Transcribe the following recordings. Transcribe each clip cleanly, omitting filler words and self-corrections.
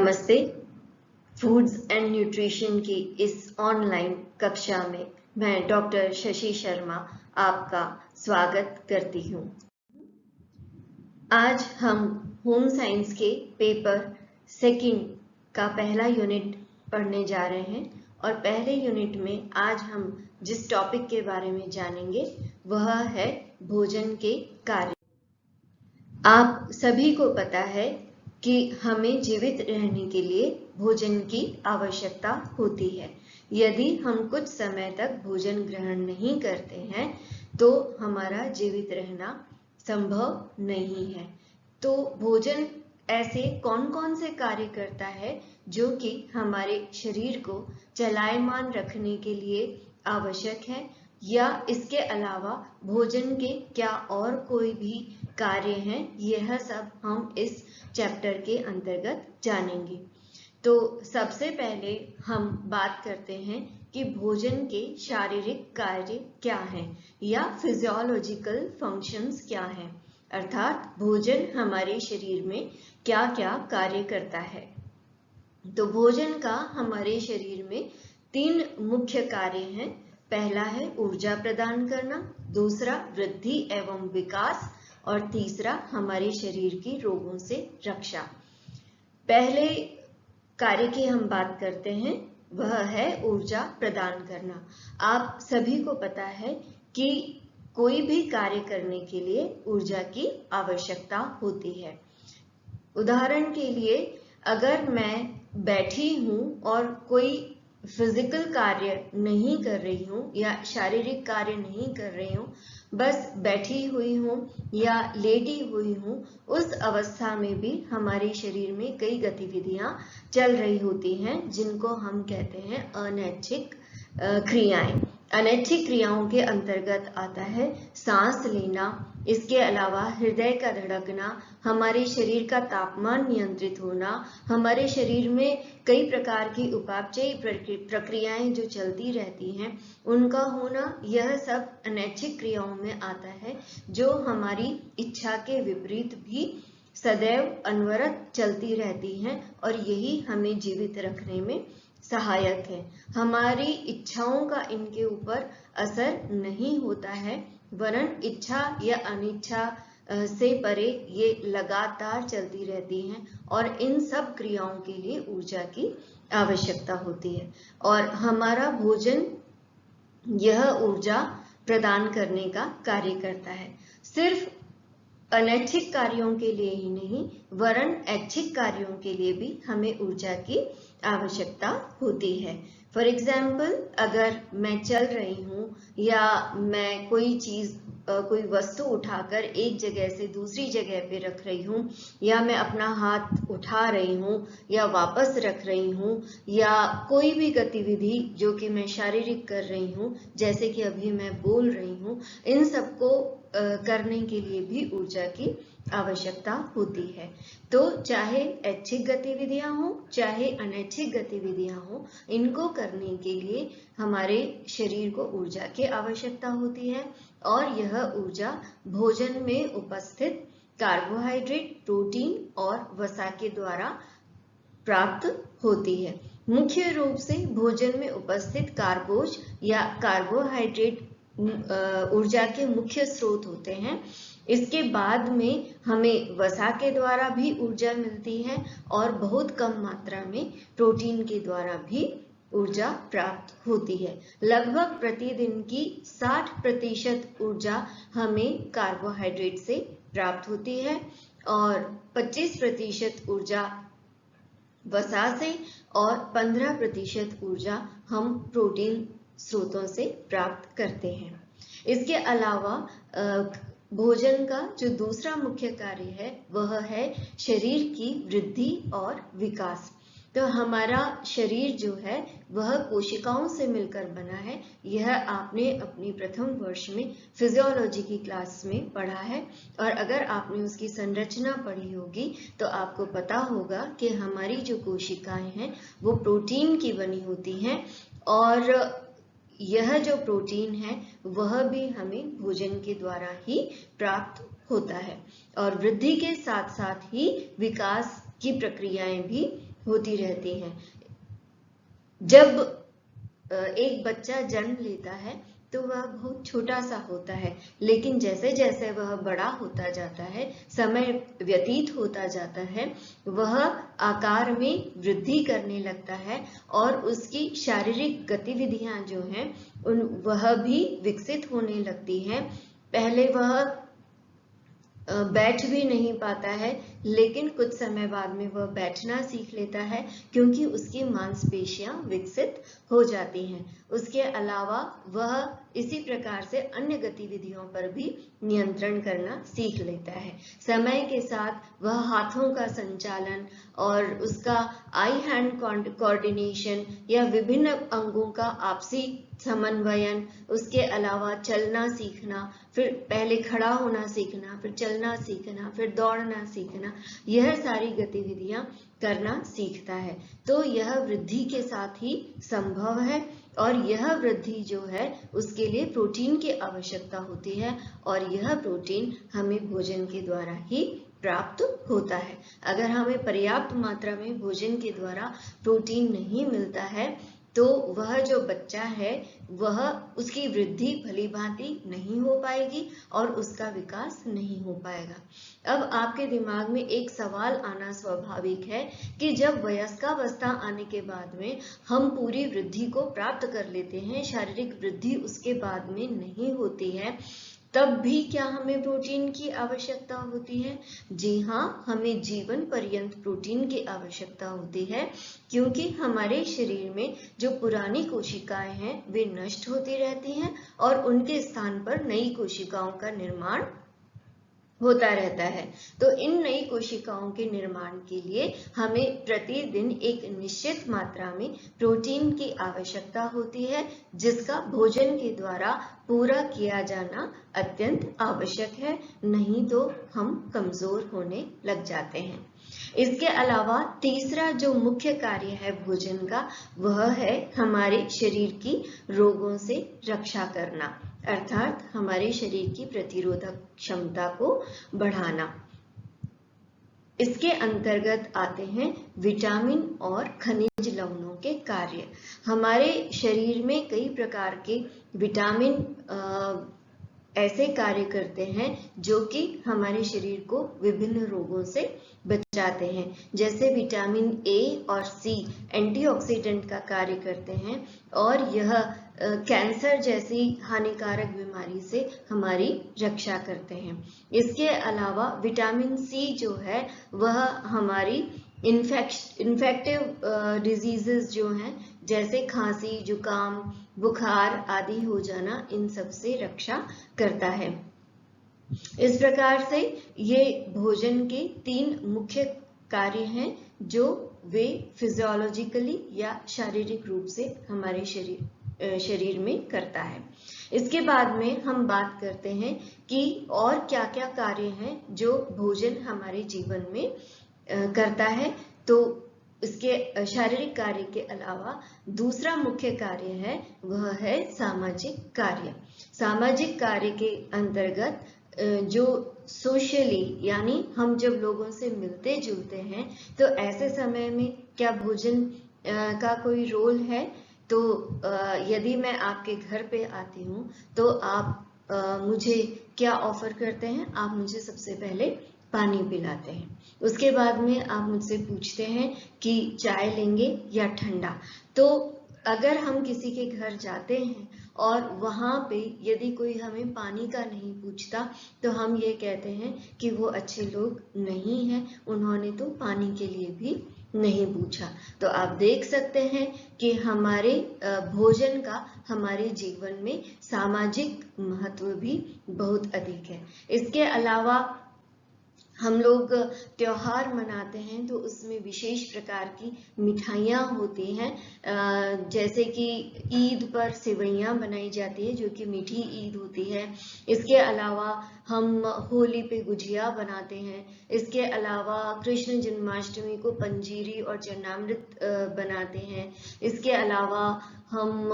नमस्ते। Foods and nutrition की इस ऑनलाइन कक्षा में मैं डॉक्टर शशि शर्मा आपका स्वागत करती हूँ। आज हम होम साइंस के पेपर सेकंड का पहला यूनिट पढ़ने जा रहे हैं और पहले यूनिट में आज हम जिस टॉपिक के बारे में जानेंगे वह है भोजन के कार्य। आप सभी को पता है कि हमें जीवित रहने के लिए भोजन की आवश्यकता होती है। यदि हम कुछ समय तक भोजन ग्रहण नहीं करते हैं तो हमारा जीवित रहना संभव नहीं है। तो भोजन ऐसे कौन कौन से कार्य करता है जो कि हमारे शरीर को चलायमान रखने के लिए आवश्यक है, या इसके अलावा भोजन के क्या और कोई भी कार्य हैं, यह सब हम इस चैप्टर के अंतर्गत जानेंगे। तो सबसे पहले हम बात करते हैं कि भोजन के शारीरिक कार्य क्या हैं या फिजियोलॉजिकल फंक्शंस क्या हैं, अर्थात भोजन हमारे शरीर में क्या क्या कार्य करता है। तो भोजन का हमारे शरीर में 3 मुख्य कार्य हैं। पहला है ऊर्जा प्रदान करना, दूसरा वृद्धि एवं विकास और तीसरा हमारे शरीर की रोगों से रक्षा। पहले कार्य की हम बात करते हैं, वह है ऊर्जा प्रदान करना। आप सभी को पता है कि कोई भी कार्य करने के लिए ऊर्जा की आवश्यकता होती है। उदाहरण के लिए अगर मैं बैठी हूं और कोई फिजिकल कार्य नहीं कर रही हूँ या शारीरिक कार्य नहीं कर रही हूँ, बस बैठी हुई हूँ या लेटी हुई हूँ, उस अवस्था में भी हमारे शरीर में कई गतिविधियां चल रही होती हैं जिनको हम कहते हैं अनैच्छिक क्रियाएं। अनैच्छिक क्रियाओं के अंतर्गत आता है सांस लेना, इसके अलावा हृदय का धड़कना, हमारे शरीर का तापमान नियंत्रित होना, हमारे शरीर में कई प्रकार की उपापचयी प्रक्रियाएं जो चलती रहती हैं उनका होना, यह सब अनैच्छिक क्रियाओं में आता है जो हमारी इच्छा के विपरीत भी सदैव अनवरत चलती रहती हैं और यही हमें जीवित रखने में सहायक है। हमारी इच्छाओं का इनके ऊपर असर नहीं होता है, वरन इच्छा या अनिच्छा से परे ये लगातार चलती रहती हैं और इन सब क्रियाओं के लिए ऊर्जा की आवश्यकता होती है। और हमारा भोजन यह ऊर्जा प्रदान करने का कार्य करता है। सिर्फ अनैच्छिक कार्यों के लिए ही नहीं, वरन ऐच्छिक कार्यों के लिए भी हमें ऊर्जा की आवश्यकता होती है। फॉर एग्जाम्पल, अगर मैं चल रही हूँ या मैं कोई वस्तु उठाकर एक जगह से दूसरी जगह पे रख रही हूँ, या मैं अपना हाथ उठा रही हूँ या वापस रख रही हूँ, या कोई भी गतिविधि जो कि मैं शारीरिक कर रही हूँ, जैसे कि अभी मैं बोल रही हूँ, इन सबको करने के लिए भी ऊर्जा की आवश्यकता होती है। तो चाहे ऐच्छिक गतिविधियां हो चाहे अनैच्छिक गतिविधियां हो, इनको करने के लिए हमारे शरीर को ऊर्जा की आवश्यकता होती है और यह ऊर्जा भोजन में उपस्थित कार्बोहाइड्रेट, प्रोटीन और वसा के द्वारा प्राप्त होती है। मुख्य रूप से भोजन में उपस्थित कार्बोज या कार्बोहाइड्रेट ऊर्जा के मुख्य स्रोत होते हैं। इसके बाद में हमें वसा के द्वारा भी ऊर्जा मिलती है और बहुत कम मात्रा में प्रोटीन के द्वारा भी ऊर्जा प्राप्त होती है। लगभग प्रतिदिन की 60% ऊर्जा हमें कार्बोहाइड्रेट से प्राप्त होती है और 25% ऊर्जा वसा से और 15% ऊर्जा हम प्रोटीन स्रोतों से प्राप्त करते हैं। इसके अलावा भोजन का जो दूसरा मुख्य कार्य है वह है शरीर की वृद्धि और विकास। तो हमारा शरीर जो है वह कोशिकाओं से मिलकर बना है। यह आपने अपनी प्रथम वर्ष में फिजियोलॉजी की क्लास में पढ़ा है और अगर आपने उसकी संरचना पढ़ी होगी तो आपको पता होगा कि हमारी जो कोशिकाएं हैं वो प्रोटीन की बनी होती हैं और यह जो प्रोटीन है वह भी हमें भोजन के द्वारा ही प्राप्त होता है और वृद्धि के साथ साथ ही विकास की प्रक्रियाएं भी होती रहती हैं। जब एक बच्चा जन्म लेता है तो वह बहुत छोटा सा होता है, लेकिन जैसे जैसे वह बड़ा होता जाता है, समय व्यतीत होता जाता है, वह आकार में वृद्धि करने लगता है और उसकी शारीरिक गतिविधियां जो हैं वह भी विकसित होने लगती हैं। पहले वह बैठ भी नहीं पाता है, लेकिन कुछ समय बाद में वह बैठना सीख लेता है, क्योंकि उसकी मांसपेशियां विकसित हो जाती हैं। उसके अलावा वह इसी प्रकार से अन्य गतिविधियों पर भी नियंत्रण करना सीख लेता है। समय के साथ वह हाथों का संचालन और उसका आई हैंड कोऑर्डिनेशन या विभिन्न अंगों का आपसी समन्वयन, उसके अलावा चलना सीखना, फिर पहले खड़ा होना सीखना, फिर चलना सीखना, फिर दौड़ना सीखना, यह सारी गतिविधियां करना सीखता है। तो यह वृद्धि के साथ ही संभव है और यह वृद्धि जो है उसके लिए प्रोटीन की आवश्यकता होती है और यह प्रोटीन हमें भोजन के द्वारा ही प्राप्त होता है। अगर हमें पर्याप्त मात्रा में भोजन के द्वारा प्रोटीन नहीं मिलता है तो वह जो बच्चा है वह उसकी वृद्धि भली भांति नहीं हो पाएगी और उसका विकास नहीं हो पाएगा। अब आपके दिमाग में एक सवाल आना स्वाभाविक है कि जब वयस्कावस्था आने के बाद में हम पूरी वृद्धि को प्राप्त कर लेते हैं, शारीरिक वृद्धि उसके बाद में नहीं होती है, तब भी क्या हमें प्रोटीन की आवश्यकता होती है? जी हाँ, हमें जीवन पर्यंत प्रोटीन की आवश्यकता होती है, क्योंकि हमारे शरीर में जो पुरानी कोशिकाएं हैं वे नष्ट होती रहती हैं और उनके स्थान पर नई कोशिकाओं का निर्माण होता रहता है। तो इन नई कोशिकाओं के निर्माण के लिए हमें प्रतिदिन एक निश्चित मात्रा में प्रोटीन की आवश्यकता होती है, जिसका भोजन के द्वारा पूरा किया जाना अत्यंत आवश्यक है, नहीं तो हम कमजोर होने लग जाते हैं। इसके अलावा तीसरा जो मुख्य कार्य है भोजन का, वह है हमारे शरीर की रोगों से रक्षा करना, अर्थात हमारे शरीर की प्रतिरोधक क्षमता को बढ़ाना। इसके अंतर्गत आते हैं विटामिन और खनिज लवणों के कार्य। हमारे शरीर में कई प्रकार के विटामिन ऐसे कार्य करते हैं जो कि हमारे शरीर को विभिन्न रोगों से बचाते हैं। जैसे विटामिन ए और सी एंटीऑक्सीडेंट का कार्य करते हैं और यह कैंसर जैसी हानिकारक बीमारी से हमारी रक्षा करते हैं। इसके अलावा विटामिन सी जो है वह हमारी इन्फेक्टिव डिजीजेस जो हैं, जैसे खांसी, जुकाम, बुखार आदि हो जाना, इन सब से रक्षा करता है। इस प्रकार से ये भोजन के 3 मुख्य कार्य हैं जो वे फिजियोलॉजिकली या शारीरिक रूप से हमारे शरीर में करता है। इसके बाद में हम बात करते हैं कि और क्या क्या कार्य हैं जो भोजन हमारे जीवन में करता है। तो इसके शारीरिक कार्य के अलावा दूसरा मुख्य कार्य है वह है सामाजिक कार्य। सामाजिक कार्य के अंतर्गत जो सोशली, यानी हम जब लोगों से मिलते जुलते हैं तो ऐसे समय में क्या भोजन का कोई रोल है? तो यदि मैं आपके घर पे आती हूँ तो आप मुझे क्या ऑफर करते हैं? आप मुझे सबसे पहले पानी पिलाते हैं। उसके बाद में आप मुझसे पूछते हैं कि चाय लेंगे या ठंडा। तो अगर हम किसी के घर जाते हैं और वहाँ पे यदि कोई हमें पानी का नहीं पूछता तो हम ये कहते हैं कि वो अच्छे लोग नहीं हैं, उन्होंने तो पानी के लिए भी नहीं पूछा। तो आप देख सकते हैं कि हमारे भोजन का हमारे जीवन में सामाजिक महत्व भी बहुत अधिक है। इसके अलावा हम लोग त्योहार मनाते हैं तो उसमें विशेष प्रकार की मिठाइयाँ होती हैं, जैसे कि ईद पर सेवइयाँ बनाई जाती है जो कि मीठी ईद होती है। इसके अलावा हम होली पे गुजिया बनाते हैं। इसके अलावा कृष्ण जन्माष्टमी को पंजीरी और चरणामृत बनाते हैं। इसके अलावा हम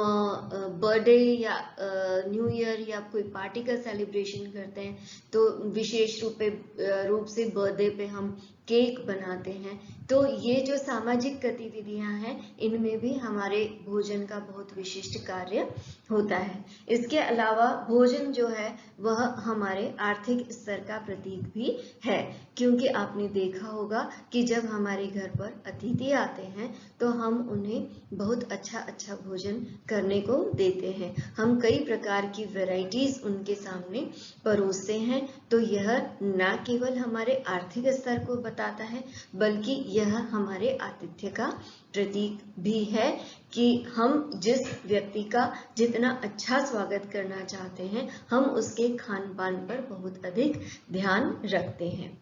बर्थडे या न्यू ईयर या कोई पार्टी का सेलिब्रेशन करते हैं तो विशेष रूप से बर्थडे पे हम केक बनाते हैं। तो ये जो सामाजिक गतिविधियां हैं, इनमें भी हमारे भोजन का बहुत विशिष्ट कार्य होता है। इसके अलावा भोजन जो है वह हमारे आर्थिक स्तर का प्रतीक भी है, क्योंकि आपने देखा होगा कि जब हमारे घर पर अतिथि आते हैं तो हम उन्हें बहुत अच्छा अच्छा भोजन करने को देते हैं। हम कई प्रकार की वैरायटीज उनके सामने परोसते हैं। तो यह न केवल हमारे आर्थिक स्तर को बताता है, बल्कि यह हमारे आतिथ्य का प्रतीक भी है कि हम जिस व्यक्ति का जितना अच्छा स्वागत करना चाहते हैं, हम उसके खान पान पर बहुत अधिक ध्यान रखते हैं।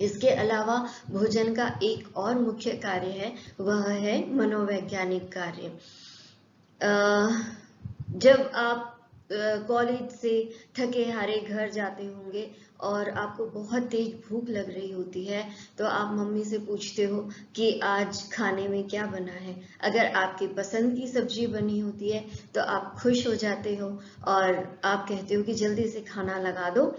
इसके अलावा भोजन का एक और मुख्य कार्य है, वह है मनोवैज्ञानिक कार्य। जब आप कॉलेज से थके हारे घर जाते होंगे और आपको बहुत तेज भूख लग रही होती है, तो आप मम्मी से पूछते हो कि आज खाने में क्या बना है। अगर आपकी पसंद की सब्जी बनी होती है तो आप खुश हो जाते हो और आप कहते हो कि जल्दी से खाना लगा दो,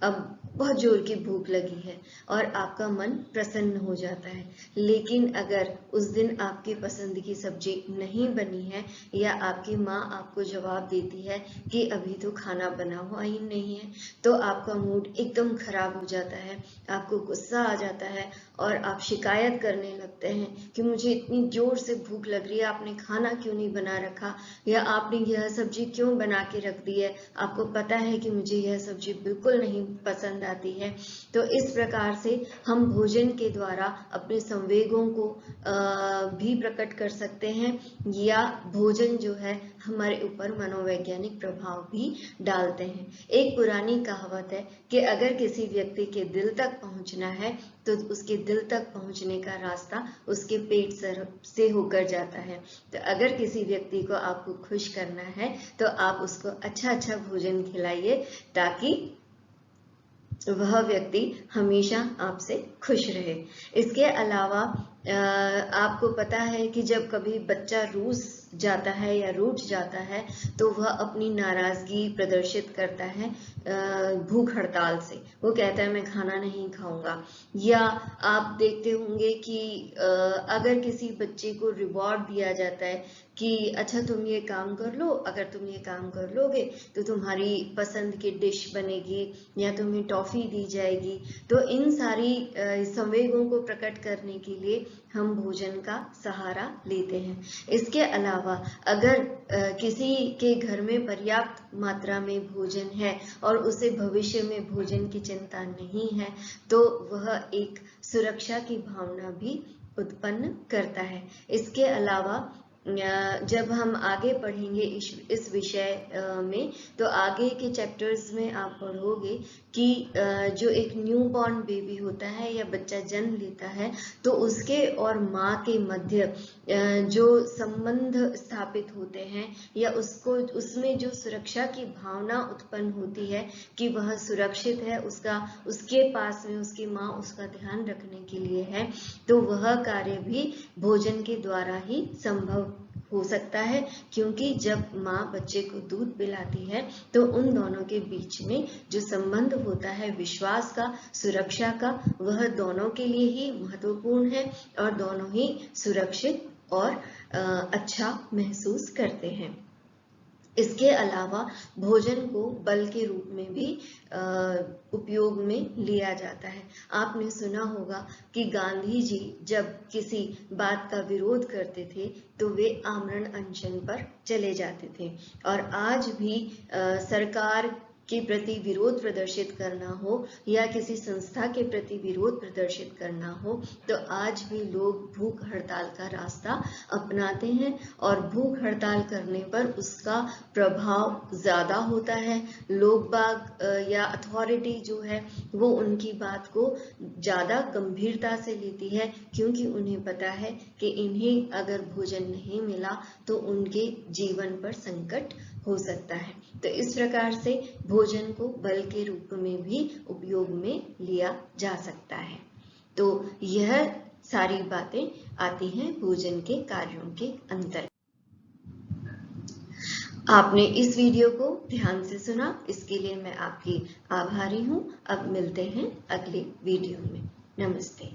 अब बहुत जोर की भूख लगी है, और आपका मन प्रसन्न हो जाता है। लेकिन अगर उस दिन आपकी पसंद की सब्जी नहीं बनी है, या आपकी माँ आपको जवाब देती है कि अभी तो खाना बना हुआ ही नहीं है, तो आपका मूड एकदम खराब हो जाता है, आपको गुस्सा आ जाता है और आप शिकायत करने लगते हैं कि मुझे इतनी जोर से भूख लग रही है, आपने खाना क्यों नहीं बना रखा, या आपने यह सब्जी क्यों बना के रख दी है, आपको पता है कि मुझे यह सब्जी बिल्कुल नहीं पसंद आती है। तो इस प्रकार से हम भोजन के द्वारा अपने संवेगों को भी प्रकट कर सकते हैं, या भोजन जो है हमारे ऊपर मनोवैज्ञानिक प्रभाव भी डालते हैं। एक पुरानी कहावत है कि अगर किसी व्यक्ति के दिल तक पहुंचना है तो उसके दिल तक पहुंचने का रास्ता उसके पेट से होकर जाता है। तो अगर किसी व्यक्ति को आपको खुश करना है तो आप उसको अच्छा अच्छा भोजन खिलाइए, ताकि वह व्यक्ति हमेशा आपसे खुश रहे। इसके अलावा आपको पता है कि जब कभी बच्चा रूस जाता है या रूठ जाता है, तो वह अपनी नाराजगी प्रदर्शित करता है भूख हड़ताल से। वो कहता है मैं खाना नहीं खाऊंगा। या आप देखते होंगे कि अगर किसी बच्चे को रिवॉर्ड दिया जाता है कि अच्छा तुम ये काम कर लो, अगर तुम ये काम कर लोगे तो तुम्हारी पसंद की डिश बनेगी या तुम्हें टॉफी दी जाएगी, तो इन सारी संवेगों को प्रकट करने के लिए हम भोजन का सहारा लेते हैं। इसके अलावा अगर किसी के घर में पर्याप्त मात्रा में भोजन है और उसे भविष्य में भोजन की चिंता नहीं है, तो वह एक सुरक्षा की भावना भी उत्पन्न करता है। इसके अलावा जब हम आगे पढ़ेंगे इस विषय में, तो आगे के चैप्टर्स में आप पढ़ोगे कि जो एक न्यू बॉर्न बेबी होता है या बच्चा जन्म लेता है, तो उसके और माँ के मध्य जो संबंध स्थापित होते हैं, या उसमें जो सुरक्षा की भावना उत्पन्न होती है कि वह सुरक्षित है, उसके पास में उसकी माँ उसका ध्यान रखने के लिए है, तो वह कार्य भी भोजन के द्वारा ही संभव हो सकता है। क्योंकि जब माँ बच्चे को दूध पिलाती है तो उन दोनों के बीच में जो संबंध होता है विश्वास का, सुरक्षा का, वह दोनों के लिए ही महत्वपूर्ण है और दोनों ही सुरक्षित और अच्छा महसूस करते हैं। इसके अलावा भोजन को बल के रूप में भी उपयोग में लिया जाता है। आपने सुना होगा कि गांधी जी जब किसी बात का विरोध करते थे तो वे आमरण अनशन पर चले जाते थे, और आज भी सरकार के प्रति विरोध प्रदर्शित करना हो या किसी संस्था के प्रति विरोध प्रदर्शित करना हो, तो आज भी लोग भूख हड़ताल का रास्ता अपनाते हैं, और भूख हड़ताल करने पर उसका प्रभाव ज्यादा होता है। लोग बाग या अथॉरिटी जो है वो उनकी बात को ज्यादा गंभीरता से लेती है, क्योंकि उन्हें पता है कि इन्हें अगर भोजन नहीं मिला तो उनके जीवन पर संकट हो सकता है। तो इस प्रकार से भोजन को बल के रूप में भी उपयोग में लिया जा सकता है। तो यह सारी बातें आती हैं भोजन के कार्यों के अंतर्गत। आपने इस वीडियो को ध्यान से सुना, इसके लिए मैं आपकी आभारी हूँ। अब मिलते हैं अगले वीडियो में। नमस्ते।